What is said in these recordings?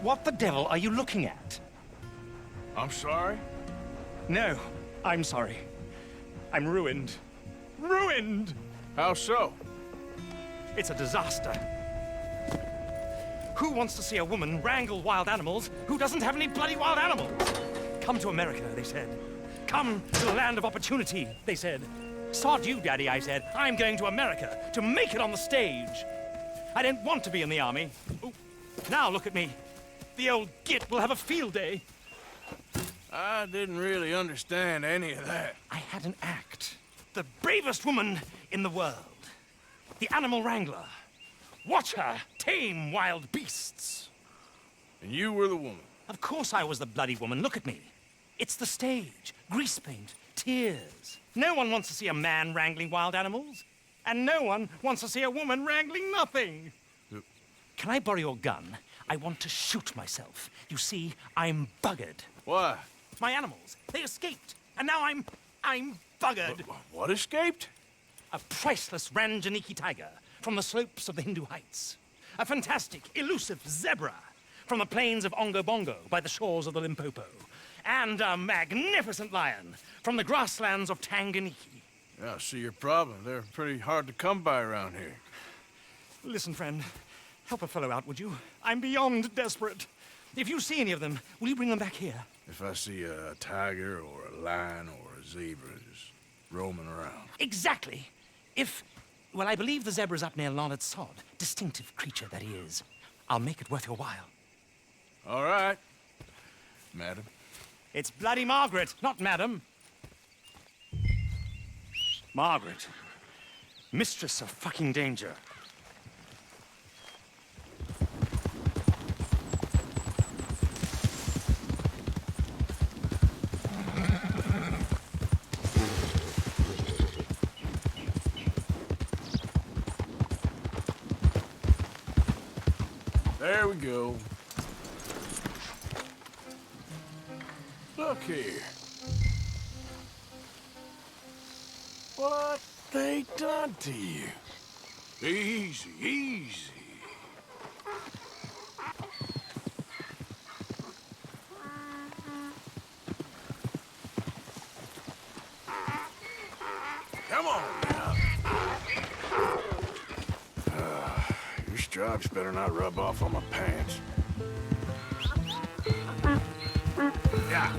What the devil are you looking at? I'm sorry? No, I'm sorry. I'm ruined. Ruined! How so? It's a disaster. Who wants to see a woman wrangle wild animals who doesn't have any bloody wild animals? Come to America, they said. Come to the land of opportunity, they said. Sod you, Daddy, I said. I'm going to America to make it on the stage. I didn't want to be in the army. Ooh. Now look at me. The old git will have a field day. I didn't really understand any of that. I had an act. The bravest woman in the world. The animal wrangler. Watch her tame wild beasts. And you were the woman. Of course I was the bloody woman. Look at me. It's the stage. Grease paint. Tears. No one wants to see a man wrangling wild animals. And no one wants to see a woman wrangling nothing. Can I borrow your gun? I want to shoot myself. You see, I'm buggered. Why? My animals, they escaped. And now I'm buggered. What escaped? A priceless Ranjaniki tiger from the slopes of the Hindu Heights. A fantastic, elusive zebra from the plains of Ongo Bongo by the shores of the Limpopo. And a magnificent lion from the grasslands of Tanganyika. Yeah, I see your problem. They're pretty hard to come by around here. Listen, friend, help a fellow out, would you? I'm beyond desperate. If you see any of them, will you bring them back here? If I see a tiger or a lion or a zebra just roaming around. Exactly. Well, I believe the zebra's up near Larned Sod. Distinctive creature that he is. I'll make it worth your while. All right, madam. It's bloody Margaret, not madam. Margaret. Mistress of fucking danger. There we go. Look here. What they done to you? Easy, easy. Come on now. Your stripes better not rub off on my pants. Yeah.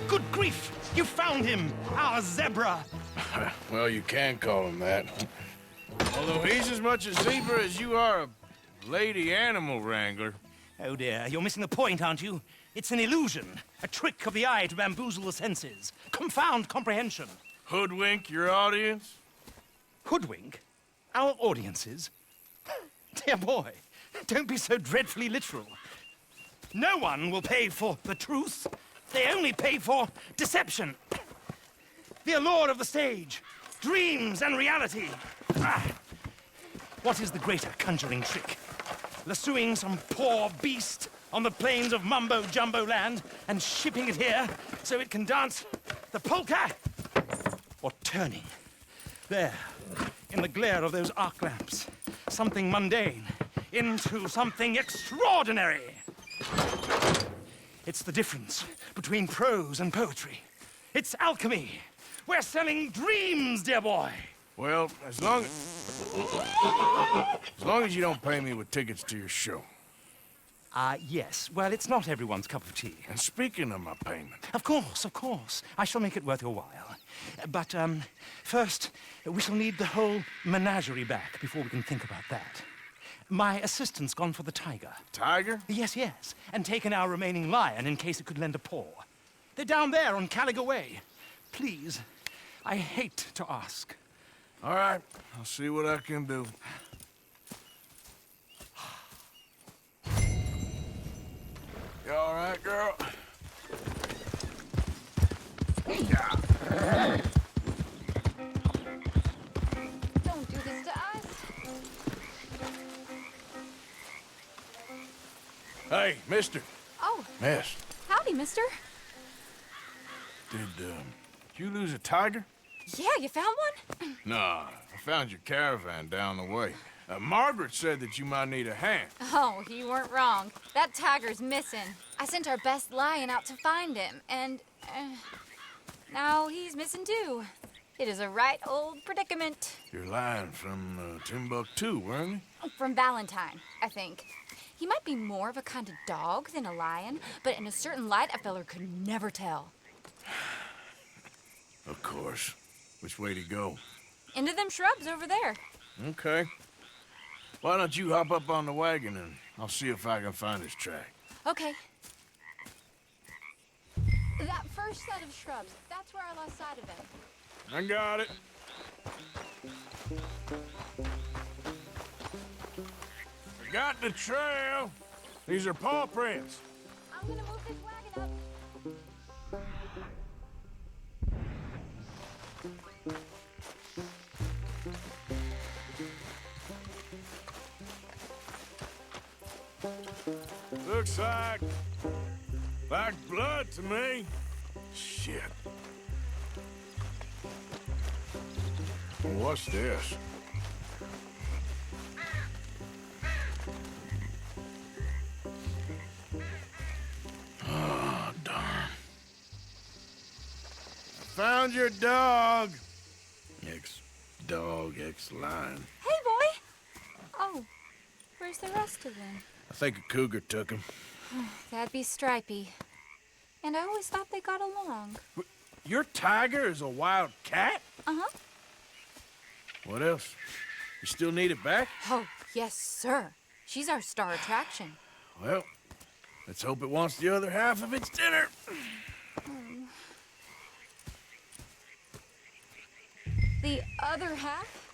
Good grief! You found him! Our zebra! Well, you can call him that. Although he's as much a zebra as you are a lady animal wrangler. Oh dear, you're missing the point, aren't you? It's an illusion. A trick of the eye to bamboozle the senses. Confound comprehension. Hoodwink your audience? Hoodwink? Our audiences? Dear boy, don't be so dreadfully literal. No one will pay for the truth. They only pay for deception. The allure of the stage, dreams and reality. What is the greater conjuring trick? Lassoing some poor beast on the plains of mumbo-jumbo land and shipping it here so it can dance the polka? Or turning, there, in the glare of those arc lamps, something mundane into something extraordinary? It's the difference between prose and poetry. It's alchemy. We're selling dreams, dear boy. Well, as long as you don't pay me with tickets to your show. Yes. Well, it's not everyone's cup of tea. And speaking of my payment, Of course, of course. I shall make it worth your while. But, first, we shall need the whole menagerie back before we can think about that. My assistant's gone for the tiger. tiger? Yes, yes. And taken our remaining lion in case it could lend a paw. They're down there on Caliga Way. Please, I hate to ask. All right, I'll see what I can do. You all right, girl? Don't do this to us. Hey, mister. Oh, Miss, howdy, mister. did you lose a tiger? Yeah, you found one? Nah, I found your caravan down the way. Margaret said that you might need a hand. Oh, you weren't wrong. That tiger's missing. I sent our best lion out to find him, and now he's missing too. It is a right old predicament. You're lying from Timbuktu, weren't you? From Valentine, I think. He might be more of a kind of dog than a lion, but in a certain light, a feller could never tell. Of course. Which way to go? Into them shrubs over there. Okay. Why don't you hop up on the wagon and I'll see if I can find his track. Okay. That first set of shrubs, that's where I lost sight of him. I got it. I got the trail. These are paw prints. I'm gonna move this wagon up. Looks like blood to me. Shit. What's this? Oh, darn. Found your dog. Ex-dog, ex-lion. Hey, boy! Oh, where's the rest of them? I think a cougar took him. That'd be Stripey. And I always thought they got along. Your tiger is a wild cat? Uh-huh. What else? You still need it back? Oh, yes, sir. She's our star attraction. Well, let's hope it wants the other half of its dinner. The other half?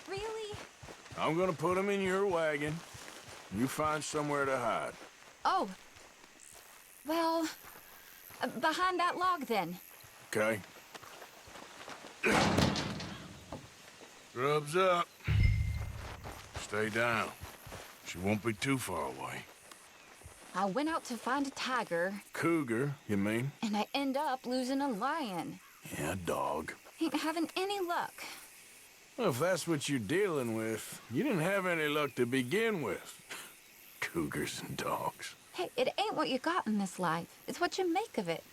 Really? I'm gonna put him in your wagon. You find somewhere to hide. Oh. Well, behind that log, then. Okay? Grub's up. Stay down. She won't be too far away. I went out to find a tiger, Cougar, you mean? and I end up losing a lion. Yeah, dog. Ain't having any luck. Well, if that's what you're dealing with, you didn't have any luck to begin with. Cougars and dogs. Hey, it ain't what you got in this life. It's what you make of it.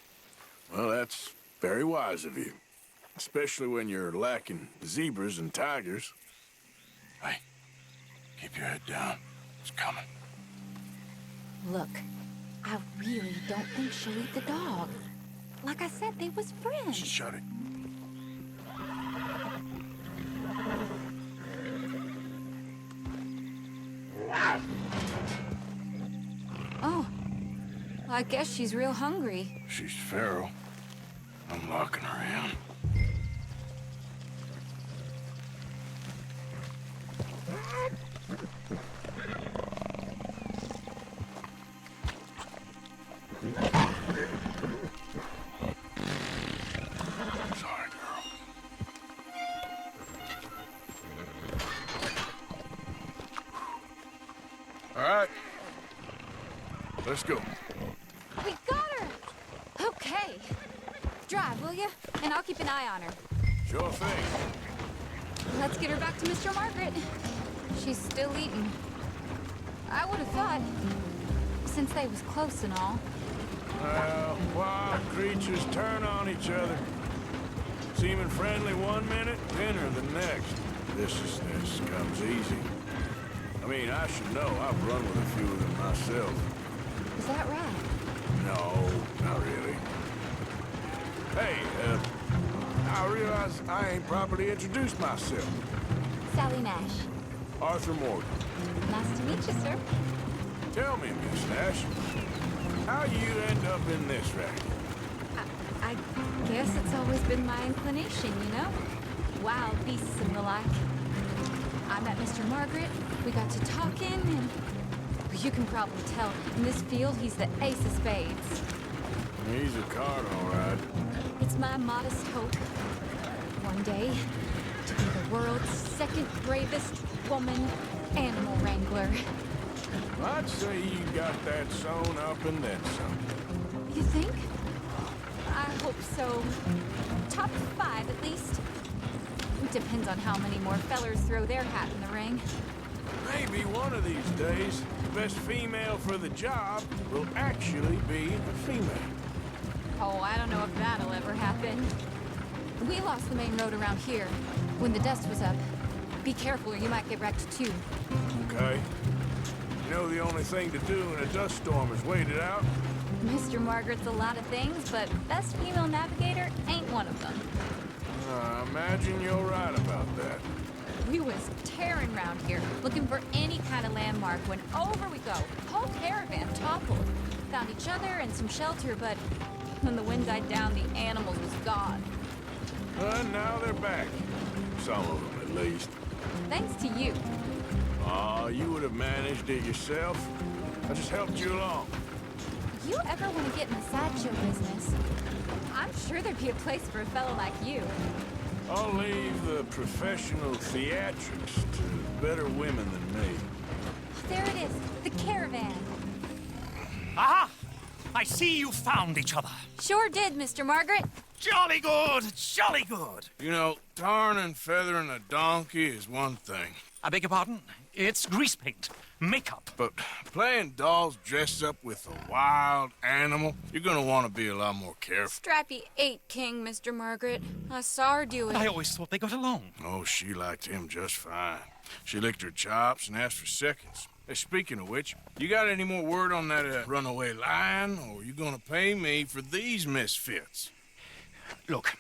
Well, that's very wise of you. Especially when you're lacking zebras and tigers. Hey, keep your head down. It's coming. Look, I really don't think she'll eat the dog. Like I said, they was friends. Shut it. Oh, I guess she's real hungry. She's feral. I'm locking her in. Sorry, girl. All right. Let's go. We got her! Okay. Drive, will you? And I'll keep an eye on her. Sure thing. Let's get her back to Mr. Margaret. She's still eating. I would have thought, since they was close and all. Well, wild creatures turn on each other. Seeming friendly one minute, dinner the next. This comes easy. I mean, I should know. I've run with a few of them myself. Is that right? No, not really. Hey, I realize I ain't properly introduced myself. Sally Nash. Arthur Morgan. Nice to meet you, sir. Tell me, Miss Nash, how you end up in this racket? I guess it's always been my inclination, you know? Wild beasts and the like. I met Mr. Margaret, we got to talking, and you can probably tell, in this field, he's the ace of spades. He's a card, all right. It's my modest hope, one day, to be the world's second bravest woman animal wrangler. I'd say you got that sewn up and then some. You think? I hope so. Top 5, at least. Depends on how many more fellers throw their hat in the ring. Maybe one of these days, the best female for the job will actually be a female. Oh, I don't know if that'll ever happen. We lost the main road around here when the dust was up. Be careful or you might get wrecked too. Okay. You know the only thing to do in a dust storm is wait it out? Mr. Margaret's a lot of things, but best female navigator ain't one of them. I imagine you're right about that. We was tearing around here, looking for any kind of landmark when over we go. Whole caravan toppled. Found each other and some shelter, but when the wind died down, the animals was gone. And now they're back. Some of them, at least. Thanks to you. Aw, you would have managed it yourself. I just helped you along. You ever want to get in the sideshow business? I'm sure there'd be a place for a fellow like you. I'll leave the professional theatrics to better women than me. There it is, the caravan. Aha! I see you found each other. Sure did, Mr. Margaret. Jolly good, jolly good. You know, tarring and feathering a donkey is one thing. I beg your pardon? It's grease paint, makeup. But playing dolls dressed up with a wild animal, you're gonna want to be a lot more careful. Strappy ate King, Mr. Margaret. I saw her do it. I always thought they got along. Oh, she liked him just fine. She licked her chops and asked for seconds. Hey, speaking of which, you got any more word on that runaway lion, or are you gonna pay me for these misfits? Look,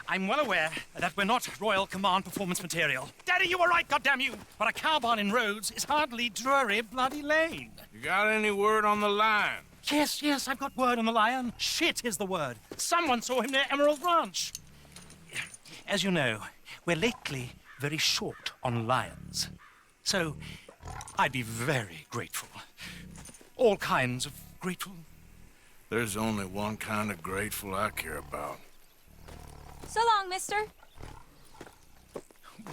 I'm well aware that we're not Royal Command performance material. Daddy, you were right, goddamn you! But a cow barn in Rhodes is hardly Drury Bloody Lane. You got any word on the lion? Yes, I've got word on the lion. Shit is the word. Someone saw him near Emerald Ranch. As you know, we're lately very short on lions. So, I'd be very grateful. All kinds of grateful. There's only one kind of grateful I care about. So long, mister.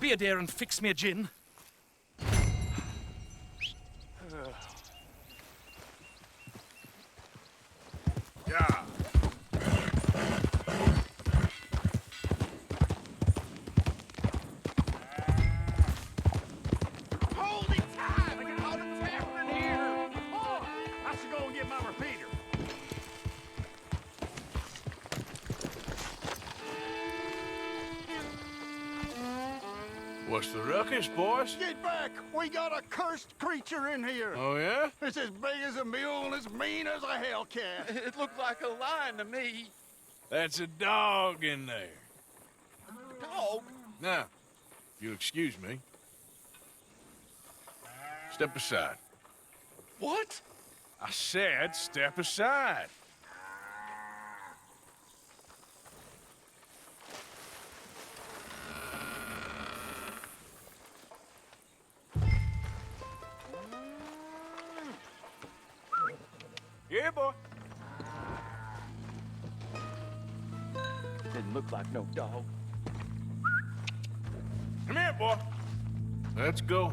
Be a dear and fix me a gin. Yeah. Hold it tight! I got all the traveling here! Oh, I should go and get my repeater. What's the ruckus, boys? Get back! We got a cursed creature in here. Oh, yeah? It's as big as a mule and as mean as a hellcat. It looked like a lion to me. That's a dog in there. Dog? Now, if you'll excuse me. Step aside. What? I said step aside. Yeah, boy. Didn't look like no dog. Come here, boy. Let's go.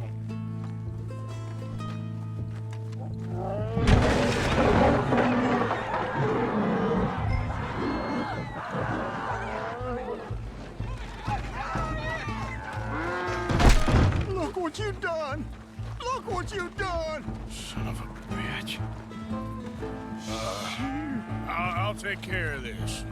Look what you done! Look what you done! Son of a bitch. I'll take care of this.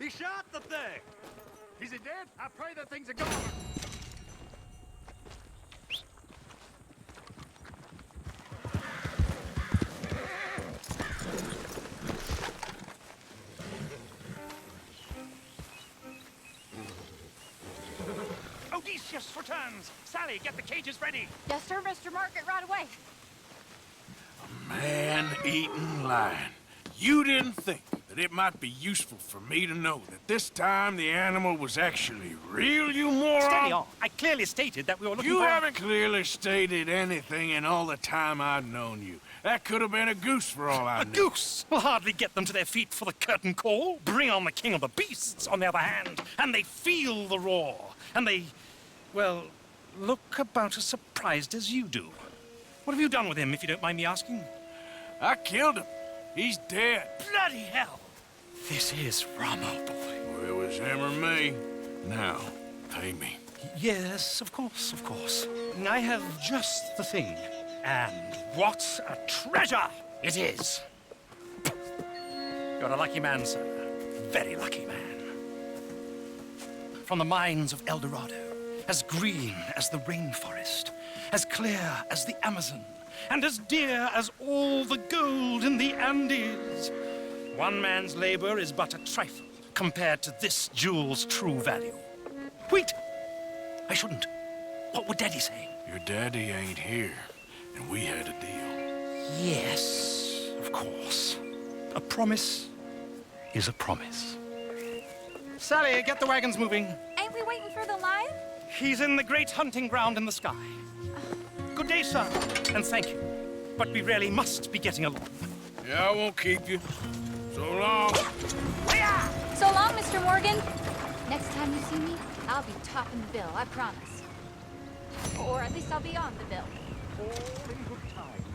He shot the thing! Is it dead? I pray that thing's a goner. Odysseus returns! Sally, get the cages ready! Yes, sir, Mr. Margaret, right away. Man-eating lion. You didn't think that it might be useful for me to know that this time the animal was actually real, you moron? Steady on. I clearly stated that we were looking You for... haven't clearly stated anything in all the time I've known you. That could have been a goose for all I A knew. goose will hardly get them to their feet for the curtain call. Bring on the king of the beasts, on the other hand, and they feel the roar. And they, well, look about as surprised as you do. What have you done with him, if you don't mind me asking? I killed him. He's dead. Bloody hell! This is Ramo, boy. Well, it was him or me. Now, pay me. Yes, of course, of course. I have just the thing. And what a treasure it is! You're a lucky man, sir. Very lucky man. From the mines of El Dorado, as green as the rainforest, as clear as the Amazon, and as dear as all the gold in the Andes. One man's labor is but a trifle compared to this jewel's true value. Wait! I shouldn't. What would Daddy say? Your daddy ain't here, and we had a deal. Yes, of course. A promise is a promise. Sally, get the wagons moving. Ain't we waiting for the lion? He's in the great hunting ground in the sky. Good day, sir, and thank you. But we really must be getting along. Yeah, I won't keep you. So long. So long, Mr. Morgan. Next time you see me, I'll be topping the bill, I promise. Or at least I'll be on the bill. All in good time.